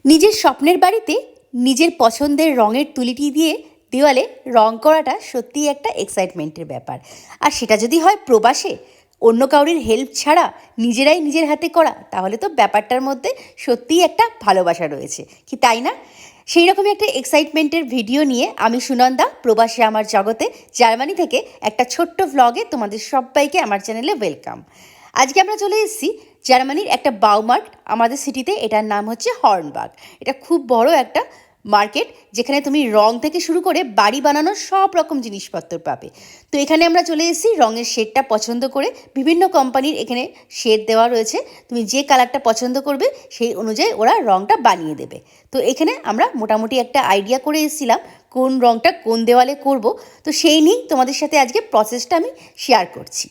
নিজের স্বপ্নের বাড়িতে নিজের পছন্দের রঙের তুলিটি দিয়ে দেওয়ালে রং করাটা সত্যিই একটা এক্সাইটমেন্টের ব্যাপার। আর সেটা যদি হয় প্রবাসে, অন্য কাউরির হেল্প ছাড়া নিজেরাই নিজের হাতে করা, তাহলে তো ব্যাপারটার মধ্যে সত্যিই একটা ভালোবাসা রয়েছে, কি তাই না? সেই রকমই একটা এক্সাইটমেন্টের ভিডিও নিয়ে আমি সুনন্দা, প্রবাসে আমার জগতে, জার্মানি থেকে একটা ছোট্ট ভ্লগে তোমাদের সবাইকে আমার চ্যানেলে ওয়েলকাম। আজকে আমরা চলে এসেছি জার্মানির একটা বাউমার্ট আমাদের সিটিতে। এটার নাম হচ্ছে হর্নবাগ। এটা খুব বড় একটা মার্কেট, যেখানে তুমি রং থেকে শুরু করে বাড়ি বানানোর সব রকম জিনিসপত্র পাবে। তো এখানে আমরা চলে এসেছি রঙের শেডটা পছন্দ করে। বিভিন্ন কোম্পানির এখানে শেড দেওয়া রয়েছে, তুমি যে কালারটা পছন্দ করবে সেই অনুযায়ী ওরা রঙটা বানিয়ে দেবে। তো এখানে আমরা মোটামুটি একটা আইডিয়া করে এসেছিলাম কোন রঙটা কোন দেওয়ালে করব। তো সেই নিয়েই তোমাদের সাথে আজকে প্রসেসটা আমি শেয়ার করছি।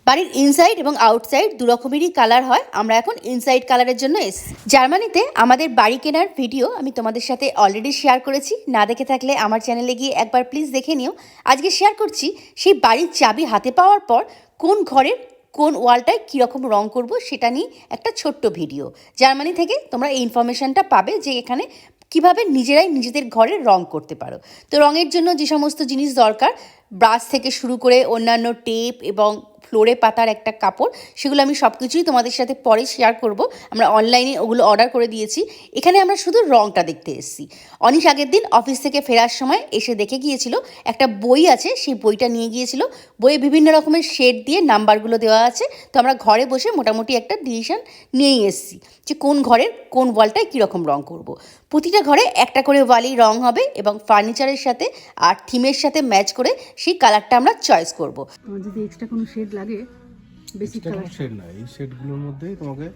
বাড়ির ইনসাইড এবং আউটসাইড দু রকমেরই কালার হয়। আমরা এখন ইনসাইড কালারের জন্য এসেছি। জার্মানিতে আমাদের বাড়ি কেনার ভিডিও আমি তোমাদের সাথে অলরেডি শেয়ার করেছি, না দেখে থাকলে আমার চ্যানেলে গিয়ে একবার প্লিজ দেখে নিও। আজকে শেয়ার করছি সেই বাড়ির চাবি হাতে পাওয়ার পর কোন ঘরের কোন ওয়ালটায় কীরকম রং করব সেটা নিয়ে একটা ছোট্ট ভিডিও। জার্মানি থেকে তোমরা এই ইনফরমেশানটা পাবে যে এখানে কিভাবে নিজেরাই নিজেদের ঘরে রং করতে পারো। তো রঙের জন্য যে সমস্ত জিনিস দরকার, ব্রাশ থেকে শুরু করে অন্যান্য টেপ এবং ফ্লোরে পাতার একটা কাপড়, সেগুলো আমি সব কিছুই তোমাদের সাথে পরে শেয়ার করব। আমরা অনলাইনে ওগুলো অর্ডার করে দিয়েছি। এখানে আমরা শুধু রঙটা দেখতে এসেছি। অনিশ আগের দিন অফিস থেকে ফেরার সময় এসে দেখে গিয়েছিল একটা বই আছে, সেই বইটা নিয়ে গিয়েছিল। বইয়ে বিভিন্ন রকমের শেড দিয়ে নাম্বারগুলো দেওয়া আছে। তো আমরা ঘরে বসে মোটামুটি একটা ডিসিশন নিয়েই এসেছি যে কোন ঘরের কোন ওয়ালটায় কীরকম রং করব। প্রতিটা ঘরে একটা করে ওয়ালই রং হবে এবং ফার্নিচারের সাথে আর থিমের সাথে ম্যাচ করে সেই কালারটা আমরা চয়েস করব। যদি এক্সট্রা কোনো শেড লাগে, বেসিক কালার শেড না, এই শেডগুলোর মধ্যেই তোমাকে,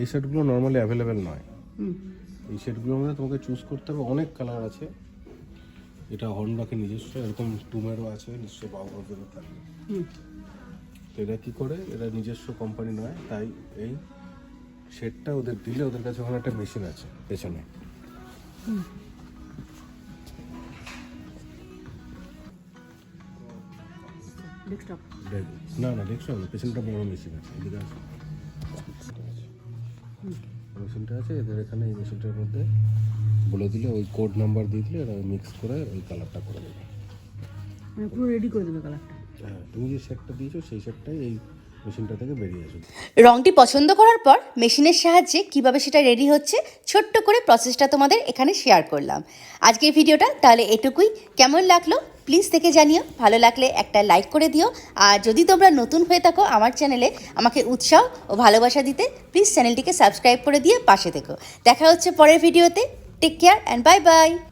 এই শেডগুলো নর্মালি অ্যাভেলেবেল নয়। এই শেডগুলোর মধ্যে তোমাকে চুজ করতে হবে। অনেক কালার আছে। এটা হর্নবাকের নিজস্ব, এরকম টুমেরও আছে, নিশ্চয়ই বাউবাউদেরও থাকবে। তো এরা কী করে, এরা নিজস্ব কোম্পানি নয়, তাই এই শেডটা ওদের দিলে ওদের কাছে ওখানে একটা মেশিন আছে পেছনে। ডেস্কটপ না না, দেখছো পেছনটা বড় মেশিন আছে, এদিকে আছে মেশিনটা আছে এদের এখানে। এই মেশিনটার মধ্যে বলে দিলে, ওই কোড নাম্বার দিয়ে দিলে এরা মিক্স করে ওই কালারটা করে দেবে। মানে পুরো রেডি করে দেবে কালারটা। হ্যাঁ, তুমি যে শেডটা দিয়েছো সেই শেডটাই এই মেশিনটা থেকে বেরিয়ে আসবে। রঙটি পছন্দ করার পর মেশিনের সাহায্যে কিভাবে সেটা রেডি হচ্ছে ছোট্ট করে প্রসেসটা তোমাদের এখানে শেয়ার করলাম। আজকের ভিডিওটা তাহলে এটুকুই। কেমন লাগলো প্লিজ থেকে জানিও। ভালো লাগলে একটা লাইক করে দিও। আর যদি তোমরা নতুন হয়ে থাকো আমার চ্যানেলে, আমাকে উৎসাহ ও ভালোবাসা দিতে প্লিজ চ্যানেলটিকে সাবস্ক্রাইব করে দিয়ে পাশে থেকো। দেখা হচ্ছে পরের ভিডিওতে। Take care and bye by.